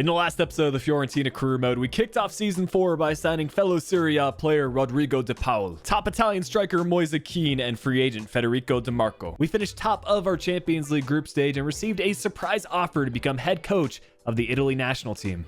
In the last episode of the Fiorentina Career Mode, we kicked off Season 4 by signing fellow Serie A player Rodrigo De Paul, top Italian striker Moise Kean, and free agent Federico De Marco. We finished top of our Champions League group stage and received a surprise offer to become head coach of the Italy national team.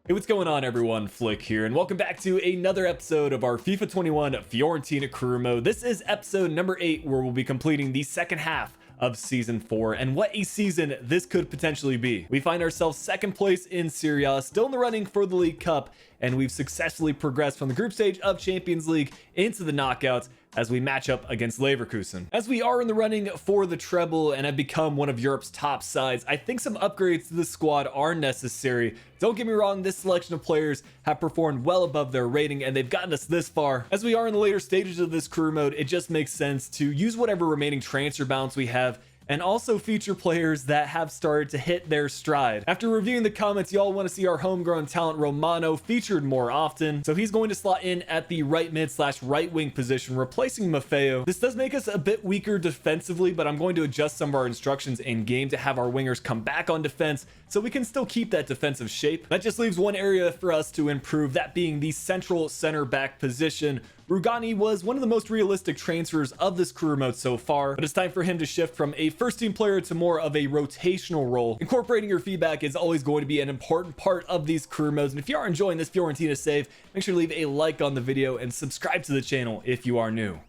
Hey, what's going on everyone? Flick here, and welcome back to another episode of our FIFA 21 Fiorentina Career Mode. This is episode number 8, where we'll be completing the second half of season 4, and what a season this could potentially be. We find ourselves second place in Serie A, still in the running for the League Cup, and we've successfully progressed from the group stage of Champions League into the knockouts as we match up against Leverkusen. As we are in the running for the treble and have become one of Europe's top sides, I think some upgrades to the squad are necessary. Don't get me wrong, this selection of players have performed well above their rating and they've gotten us this far. As we are in the later stages of this career mode, it just makes sense to use whatever remaining transfer balance we have and also feature players that have started to hit their stride. After reviewing the comments, y'all want to see our homegrown talent Romano featured more often, so he's going to slot in at the right mid / right wing position, replacing Maffeo. This does make us a bit weaker defensively, but I'm going to adjust some of our instructions in game to have our wingers come back on defense so we can still keep that defensive shape. That just leaves one area for us to improve, that being the central center back position. Rugani was one of the most realistic transfers of this career mode so far, but it's time for him to shift from a first team player to more of a rotational role. Incorporating your feedback is always going to be an important part of these career modes, and if you are enjoying this Fiorentina save, make sure to leave a like on the video and subscribe to the channel if you are new.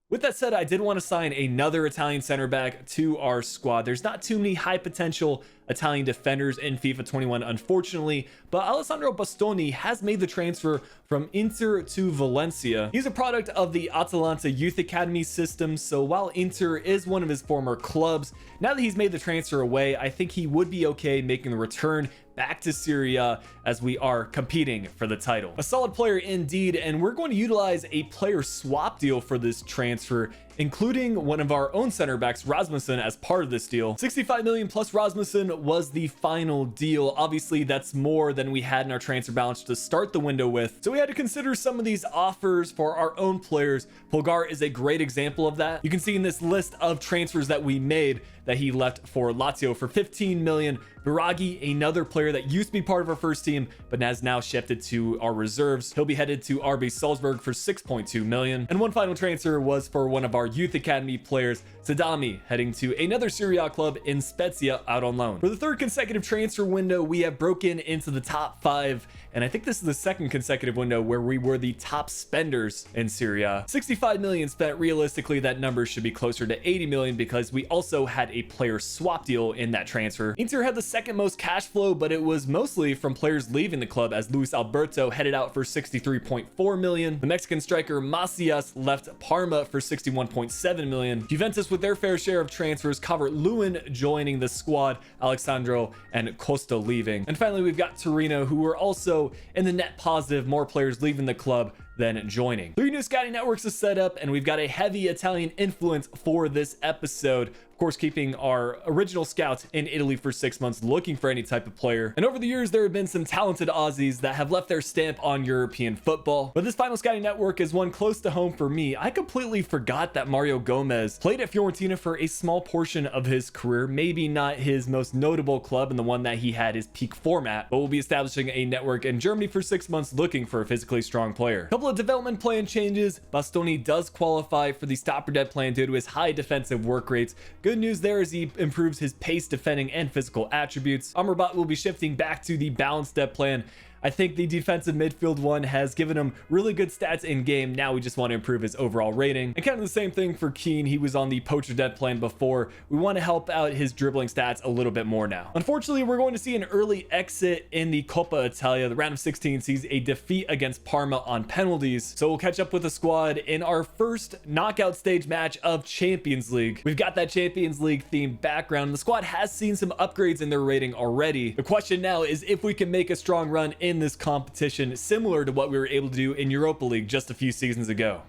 With that said, I did want to sign another Italian center back to our squad. There's not too many high potential Italian defenders in FIFA 21, unfortunately, but Alessandro Bastoni has made the transfer from Inter to Valencia. He's a product of the Atalanta Youth Academy system, so while Inter is one of his former clubs, now that he's made the transfer away, I think he would be okay making the return back to Serie A as we are competing for the title. A solid player indeed, and we're going to utilize a player swap deal for this transfer, including one of our own center backs, Rasmussen, as part of this deal. 65 million plus Rasmussen was the final deal. Obviously, that's more than we had in our transfer balance to start the window with, so we had to consider some of these offers for our own players. Polgar is a great example of that. You can see in this list of transfers that we made that he left for Lazio for 15 million. Biraghi, another player that used to be part of our first team, but has now shifted to our reserves. He'll be headed to RB Salzburg for 6.2 million. And one final transfer was for one of our youth academy players, Sadami, heading to another Serie A club in Spezia out on loan. For the third consecutive transfer window, we have broken into the top 5, and I think this is the second consecutive window where we were the top spenders in Serie A. 65 million spent. Realistically, that number should be closer to 80 million because we also had a player swap deal in that transfer. Inter had the second most cash flow, but it was mostly from players leaving the club, as Luis Alberto headed out for 63.4 million. The Mexican striker Macias left Parma for 61.7 million. Juventus with their fair share of transfers, Calvert-Lewin joining the squad, Alexandro and Costa leaving. And finally, we've got Torino, who were also in the net positive, more players leaving the club than joining. 3 new scouting networks is set up, and we've got a heavy Italian influence for this episode. Of course, keeping our original scouts in Italy for 6 months looking for any type of player. And over the years, there have been some talented Aussies that have left their stamp on European football. But this final scouting network is one close to home for me. I completely forgot that Mario Gomez played at Fiorentina for a small portion of his career, maybe not his most notable club and the one that he had his peak form at, but we'll be establishing a network in Germany for 6 months looking for a physically strong player. Couple of development plan changes. Bastoni does qualify for the stopper dead plan due to his high defensive work rates. Good news there is he improves his pace, defending, and physical attributes. Amrabat will be shifting back to the balanced dead plan. I think the defensive midfield one has given him really good stats in game. Now we just want to improve his overall rating. And kind of the same thing for Kean. He was on the poacher dead plan before. We want to help out his dribbling stats a little bit more now. Unfortunately, we're going to see an early exit in the Coppa Italia. The round of 16 sees a defeat against Parma on penalties. So we'll catch up with the squad in our first knockout stage match of Champions League. We've got that Champions League themed background. The squad has seen some upgrades in their rating already. The question now is if we can make a strong run in this competition, similar to what we were able to do in Europa League just a few seasons ago.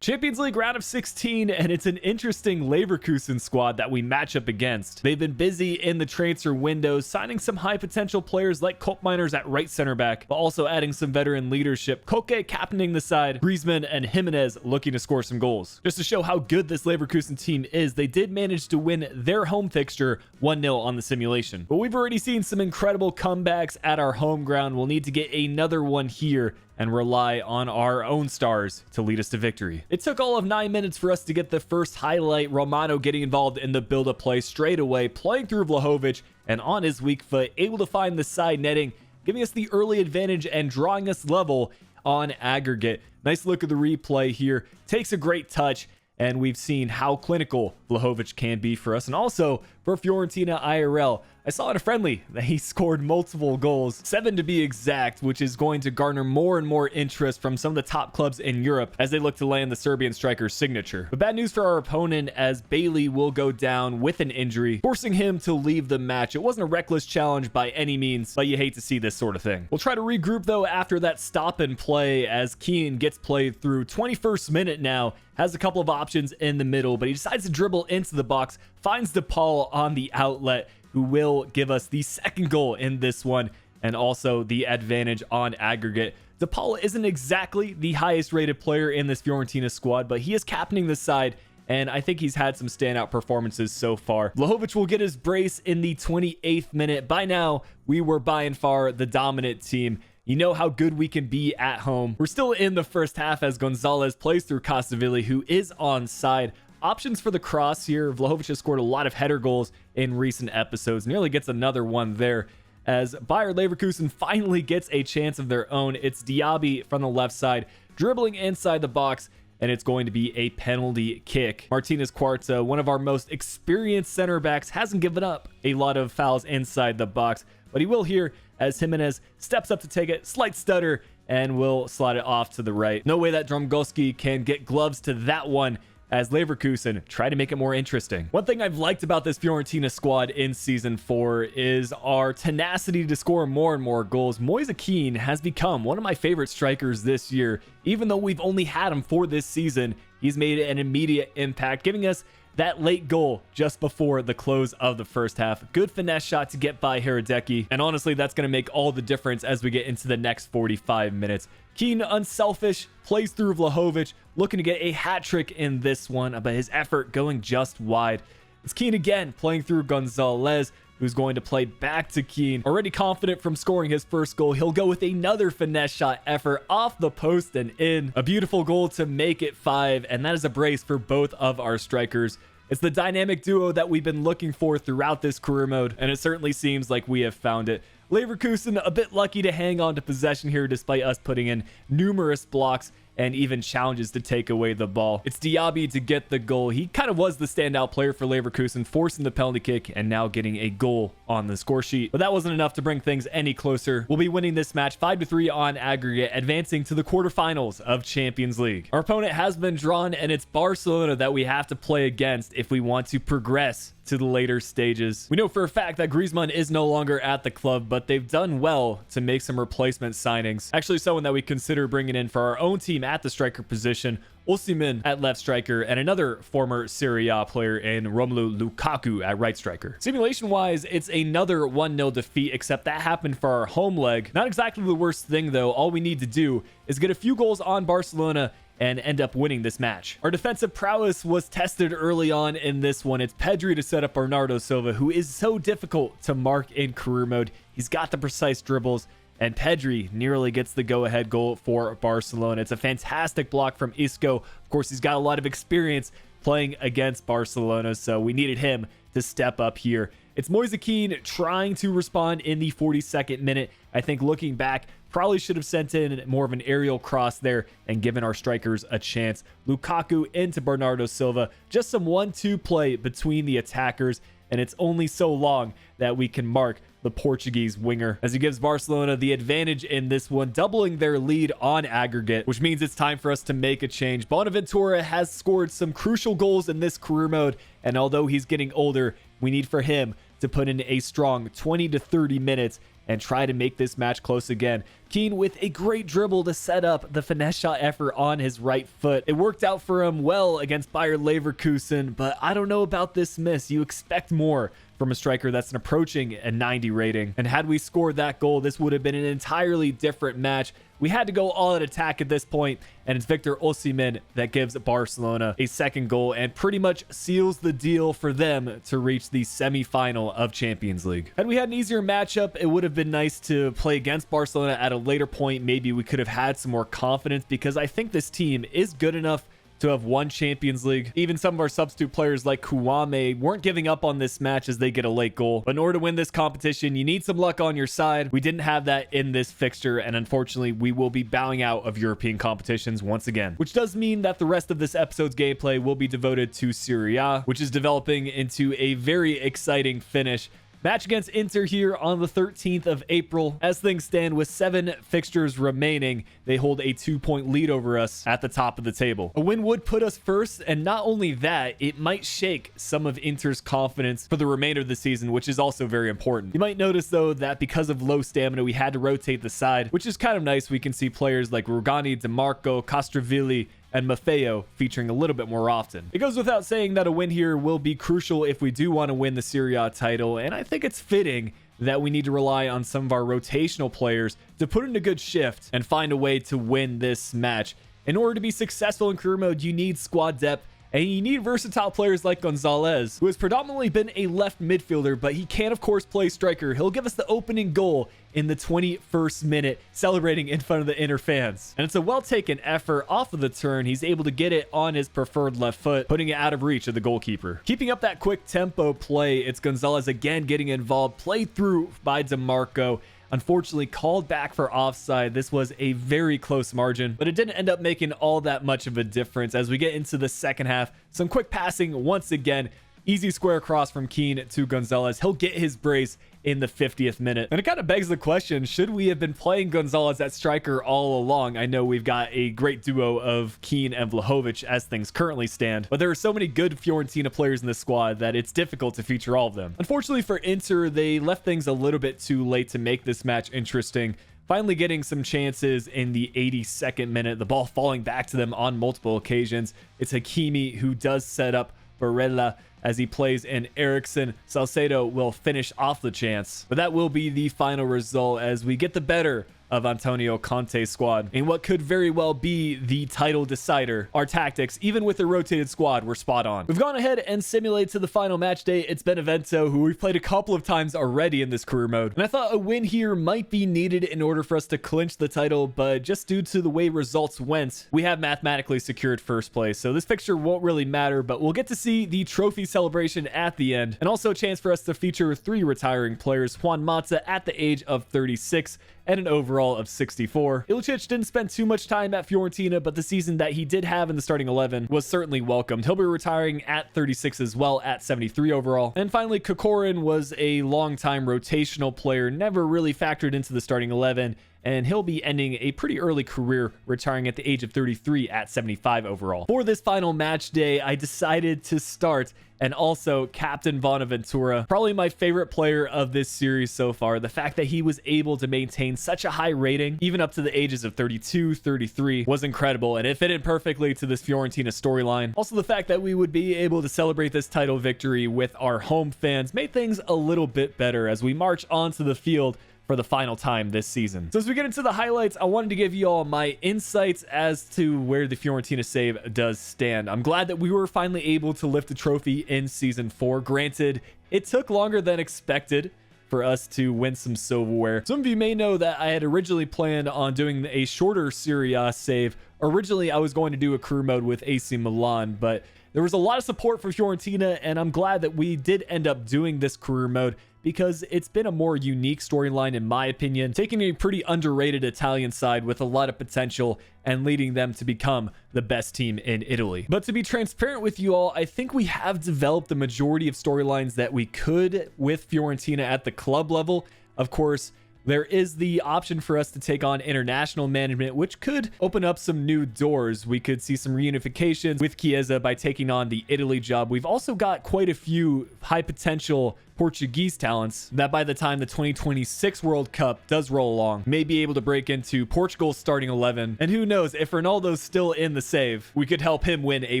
Champions League round of 16, and it's an interesting Leverkusen squad that we match up against. They've been busy in the transfer window, signing some high potential players like Koopmeiners at right center back, but also adding some veteran leadership. Koke captaining the side, Griezmann and Jimenez looking to score some goals. Just to show how good this Leverkusen team is, they did manage to win their home fixture 1-0 on the simulation. But we've already seen some incredible comebacks at our home ground. We'll need to get another one here and rely on our own stars to lead us to victory. It took all of 9 minutes for us to get the first highlight. Romano getting involved in the build-up play straight away, playing through Vlahovic, and on his weak foot, able to find the side netting, giving us the early advantage and drawing us level on aggregate. Nice look at the replay here. Takes a great touch, and we've seen how clinical Vlahovic can be for us. And also for Fiorentina IRL, I saw in a friendly that he scored multiple goals, 7 to be exact, which is going to garner more and more interest from some of the top clubs in Europe as they look to land the Serbian striker's signature. But bad news for our opponent, as Bailey will go down with an injury, forcing him to leave the match. It wasn't a reckless challenge by any means, but you hate to see this sort of thing. We'll try to regroup though after that stop and play, as Keane gets played through. 21st minute now, has a couple of options in the middle, but he decides to dribble into the box, finds DePaul on the outlet, who will give us the second goal in this one, and also the advantage on aggregate. DePaul isn't exactly the highest rated player in this Fiorentina squad, but he is captaining the side, and I think he's had some standout performances so far. Vlahovic will get his brace in the 28th minute. By now, we were by and far the dominant team. You know how good we can be at home. We're still in the first half as Gonzalez plays through Costavili, who is onside. Options for the cross here. Vlahovic has scored a lot of header goals in recent episodes. Nearly gets another one there, as Bayer Leverkusen finally gets a chance of their own. It's Diaby from the left side, dribbling inside the box, and it's going to be a penalty kick. Martinez Cuarta, one of our most experienced center backs, hasn't given up a lot of fouls inside the box, but he will here as Jimenez steps up to take it. Slight stutter, and will slide it off to the right. No way that Dromgoski can get gloves to that one, as Leverkusen try to make it more interesting. One thing I've liked about this Fiorentina squad in Season 4 is our tenacity to score more and more goals. Moise Kean has become one of my favorite strikers this year. Even though we've only had him for this season, he's made an immediate impact, giving us that late goal just before the close of the first half. Good finesse shot to get by Hradecki, and honestly, that's going to make all the difference as we get into the next 45 minutes. Keane, unselfish, plays through Vlahovic, looking to get a hat trick in this one, but his effort going just wide. It's Keane again, playing through Gonzalez, who's going to play back to Keane. Already confident from scoring his first goal, he'll go with another finesse shot effort off the post and in. A beautiful goal to make it 5, and that is a brace for both of our strikers. It's the dynamic duo that we've been looking for throughout this career mode, and it certainly seems like we have found it. Leverkusen a bit lucky to hang on to possession here despite us putting in numerous blocks and even challenges to take away the ball. It's Diaby to get the goal. He kind of was the standout player for Leverkusen, forcing the penalty kick and now getting a goal on the score sheet. But that wasn't enough to bring things any closer. We'll be winning this match 5-3 on aggregate, advancing to the quarterfinals of Champions League. Our opponent has been drawn, and it's Barcelona that we have to play against if we want to progress to the later stages. We know for a fact that Griezmann is no longer at the club, but they've done well to make some replacement signings. Actually, someone that we consider bringing in for our own team at the striker position, Osimhen at left striker, and another former Serie A player in Romelu Lukaku at right striker. Simulation-wise, it's another 1-0 defeat, except that happened for our home leg. Not exactly the worst thing, though. All we need to do is get a few goals on Barcelona and end up winning this match. Our defensive prowess was tested early on in this one. It's Pedri to set up Bernardo Silva, who is so difficult to mark in career mode. He's got the precise dribbles, and Pedri nearly gets the go-ahead goal for Barcelona. It's a fantastic block from Isco. Of course, he's got a lot of experience playing against Barcelona, so we needed him to step up here. It's Moise Kean trying to respond in the 42nd minute. I think looking back, probably should have sent in more of an aerial cross there and given our strikers a chance. Lukaku into Bernardo Silva. Just some 1-2 play between the attackers, and it's only so long that we can mark the Portuguese winger, as he gives Barcelona the advantage in this one, doubling their lead on aggregate, which means it's time for us to make a change. Bonaventura has scored some crucial goals in this career mode, and although he's getting older, we need for him to put in a strong 20 to 30 minutes and try to make this match close again. Keane with a great dribble to set up the finesse shot effort on his right foot. It worked out for him well against Bayer Leverkusen, but I don't know about this miss. You expect more from a striker that's approaching a 90 rating. And had we scored that goal, this would have been an entirely different match. We had to go all out attack at this point, and it's Victor Osimhen that gives Barcelona a second goal and pretty much seals the deal for them to reach the semi-final of Champions League. Had we had an easier matchup, it would have been nice to play against Barcelona at a later point. Maybe we could have had some more confidence, because I think this team is good enough to have won Champions League. Even some of our substitute players like Kouame weren't giving up on this match as they get a late goal. But in order to win this competition, you need some luck on your side. We didn't have that in this fixture, and unfortunately, we will be bowing out of European competitions once again. Which does mean that the rest of this episode's gameplay will be devoted to Serie A, which is developing into a very exciting finish. Match against Inter here on the 13th of April. As things stand with 7 fixtures remaining, they hold a 2-point lead over us at the top of the table. A win would put us first, and not only that, it might shake some of Inter's confidence for the remainder of the season, which is also very important. You might notice, though, that because of low stamina, we had to rotate the side, which is kind of nice. We can see players like Rugani, DeMarco, Castrovilli, and Maffeo featuring a little bit more often. It goes without saying that a win here will be crucial if we do want to win the Serie A title, and I think it's fitting that we need to rely on some of our rotational players to put in a good shift and find a way to win this match. In order to be successful in career mode, you need squad depth, and you need versatile players like Gonzalez, who has predominantly been a left midfielder, but he can of course play striker. He'll give us the opening goal in the 21st minute, celebrating in front of the Inter fans. And it's a well-taken effort off of the turn. He's able to get it on his preferred left foot, putting it out of reach of the goalkeeper. Keeping up that quick tempo play, it's Gonzalez again getting involved, played through by DeMarco. Unfortunately called back for offside. This was a very close margin, but it didn't end up making all that much of a difference. As we get into the second half, some quick passing once again. Easy square across from Keane to Gonzalez. He'll get his brace in the 50th minute. And it kind of begs the question, should we have been playing Gonzalez at striker all along? I know we've got a great duo of Keane and Vlahovic as things currently stand, but there are so many good Fiorentina players in this squad that it's difficult to feature all of them. Unfortunately for Inter, they left things a little bit too late to make this match interesting. Finally getting some chances in the 82nd minute, the ball falling back to them on multiple occasions. It's Hakimi who does set up Barella as he plays in Eriksson. Salcedo will finish off the chance, but that will be the final result as we get the better of Antonio Conte's squad in what could very well be the title decider. Our tactics, even with a rotated squad, were spot on. We've gone ahead and simulated to the final match day. It's Benevento, who we've played a couple of times already in this career mode, and I thought a win here might be needed in order for us to clinch the title, but just due to the way results went, we have mathematically secured first place, so this fixture won't really matter, but we'll get to see the trophy celebration at the end, and also a chance for us to feature 3 retiring players: Juan Mata at the age of 36 and an overall of 64. Ilicic didn't spend too much time at Fiorentina, but the season that he did have in the starting 11 was certainly welcomed. He'll be retiring at 36 as well, at 73 overall. And finally, Kokorin was a long-time rotational player, never really factored into the starting 11, and he'll be ending a pretty early career, retiring at the age of 33 at 75 overall. For this final match day, I decided to start and also captain Bonaventura, probably my favorite player of this series so far. The fact that he was able to maintain such a high rating, even up to the ages of 32, 33, was incredible, and it fitted perfectly to this Fiorentina storyline. Also, the fact that we would be able to celebrate this title victory with our home fans made things a little bit better as we march onto the field for the final time this season. So as we get into the highlights, I wanted to give you all my insights as to where the Fiorentina save does stand. I'm glad that we were finally able to lift the trophy in season 4. Granted, it took longer than expected for us to win some silverware. Some of you may know that I had originally planned on doing a shorter Serie A save. Originally, I was going to do a career mode with AC Milan, but there was a lot of support for Fiorentina, and I'm glad that we did end up doing this career mode because it's been a more unique storyline in my opinion, taking a pretty underrated Italian side with a lot of potential and leading them to become the best team in Italy. But to be transparent with you all, I think we have developed the majority of storylines that we could with Fiorentina at the club level. Of course, There is the option for us to take on international management, which could open up some new doors. We could see some reunifications with Chiesa by taking on the Italy job. We've also got quite a few high potential Portuguese talents that by the time the 2026 World Cup does roll along may be able to break into Portugal's starting 11. And who knows, if Ronaldo's still in the save, we could help him win a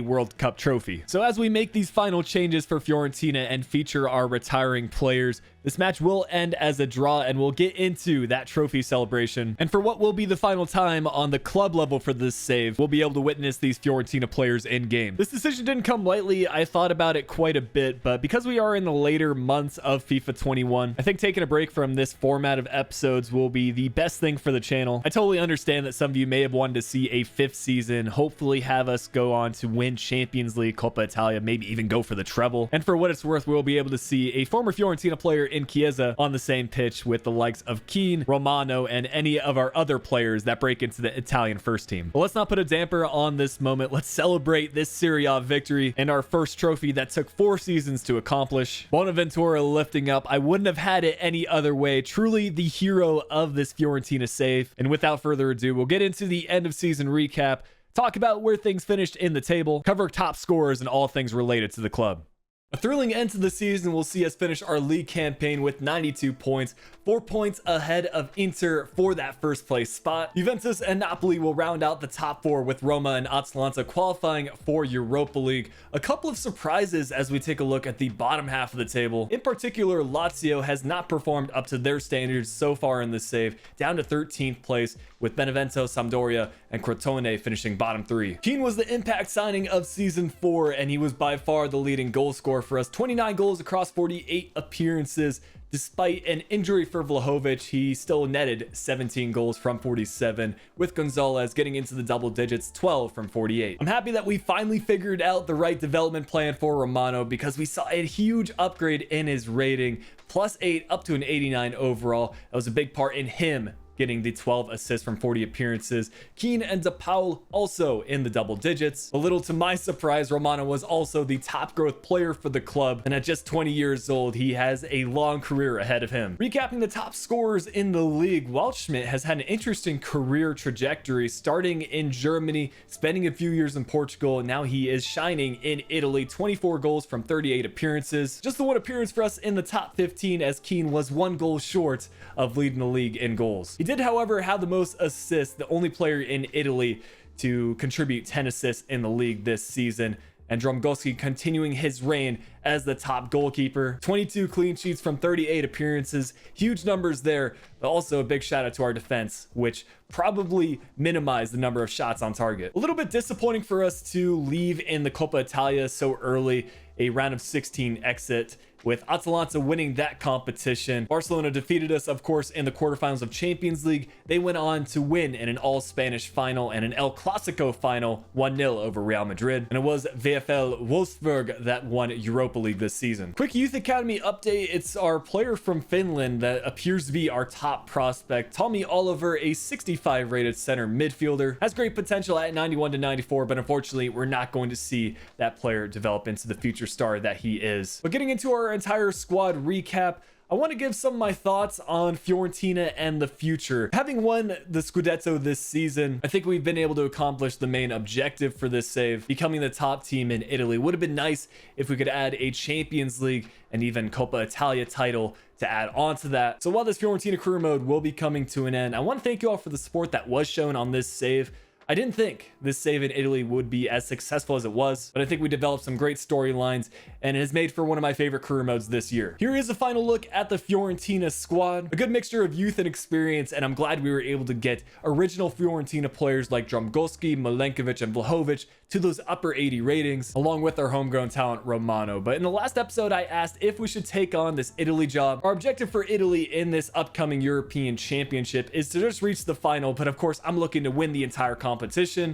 World Cup trophy. So as we make these final changes for Fiorentina and feature our retiring players, this match will end as a draw, and we'll get into that trophy celebration. And for what will be the final time on the club level for this save, we'll be able to witness these Fiorentina players in game. This decision didn't come lightly. I thought about it quite a bit, but because we are in the later months of FIFA 21, I think taking a break from this format of episodes will be the best thing for the channel. I totally understand that some of you may have wanted to see a 5th season, hopefully have us go on to win Champions League, Coppa Italia, maybe even go for the treble. And for what it's worth, we'll be able to see a former Fiorentina player in Chiesa on the same pitch with the likes of Keane, Romano, and any of our other players that break into the Italian first team. But let's not put a damper on this moment. Let's celebrate this Serie A victory and our first trophy that took 4 seasons to accomplish. Bonaventura lifting up. I wouldn't have had it any other way. Truly the hero of this Fiorentina save. And without further ado, we'll get into the end of season recap, talk about where things finished in the table, cover top scorers and all things related to the club. A thrilling end to the season will see us finish our league campaign with 92 points, 4 points ahead of Inter for that first place spot. Juventus and Napoli will round out the top 4 with Roma and Atalanta qualifying for Europa League. A couple of surprises as we take a look at the bottom half of the table. In particular, Lazio has not performed up to their standards so far in this save, down to 13th place with Benevento, Sampdoria, and Crotone finishing bottom 3. Keane was the impact signing of season 4, and he was by far the leading goal scorer for us. 29 goals across 48 appearances. Despite an injury for Vlahovic, he still netted 17 goals from 47, with Gonzalez getting into the double digits, 12 from 48. I'm happy that we finally figured out the right development plan for Romano, because we saw a huge upgrade in his rating, +8 up to an 89 overall. That was a big part in him getting the 12 assists from 40 appearances. Keane and De Paul also in the double digits. A little to my surprise, Romano was also the top growth player for the club, and at just 20 years old, he has a long career ahead of him. Recapping the top scorers in the league, Waldschmidt has had an interesting career trajectory, starting in Germany, spending a few years in Portugal, and now he is shining in Italy. 24 goals from 38 appearances. Just the one appearance for us in the top 15, as Keane was 1 goal short of leading the league in goals. He did, however, have the most assists, the only player in Italy to contribute 10 assists in the league this season, and Dromgoski continuing his reign as the top goalkeeper. 22 clean sheets from 38 appearances, huge numbers there, but also a big shout out to our defense, which probably minimized the number of shots on target. A little bit disappointing for us to leave in the Coppa Italia so early, a round of 16 exit, with Atalanta winning that competition. Barcelona defeated us, of course, in the quarterfinals of Champions League. They went on to win in an all-Spanish final and an El Clasico final, 1-0 over Real Madrid. And it was VfL Wolfsburg that won Europa League this season. Quick Youth Academy update. It's our player from Finland that appears to be our top prospect. Tommy Oliver, a 65 rated center midfielder. Has great potential at 91 to 94, but unfortunately, we're not going to see that player develop into the future star that he is. But getting into our entire squad recap, I want to give some of my thoughts on Fiorentina and the future. Having won the Scudetto this season, I think we've been able to accomplish the main objective for this save, becoming the top team in Italy. Would have been nice if we could add a Champions League and even Coppa Italia title to add on to that. So while this Fiorentina Career Mode will be coming to an end, I want to thank you all for the support that was shown on this save. I didn't think this save in Italy would be as successful as it was, but I think we developed some great storylines, and it has made for one of my favorite career modes this year. Here is a final look at the Fiorentina squad. A good mixture of youth and experience, and I'm glad we were able to get original Fiorentina players like Dromgoski, Milenkovic, and Vlahovic to those upper 80 ratings, along with our homegrown talent Romano. But in the last episode, I asked if we should take on this Italy job. Our objective for Italy in this upcoming European Championship is to just reach the final, but of course, I'm looking to win the entire competition.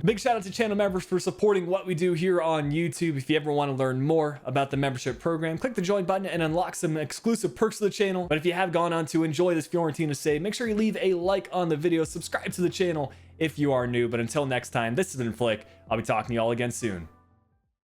Big shout out to channel members for supporting what we do here on YouTube. If you ever want to learn more about the membership program, click the join button and unlock some exclusive perks to the channel. But if you have gone on to enjoy this Fiorentina save, make sure you leave a like on the video, subscribe to the channel if you are new. But until next time, this has been Flick. I'll be talking to you all again soon.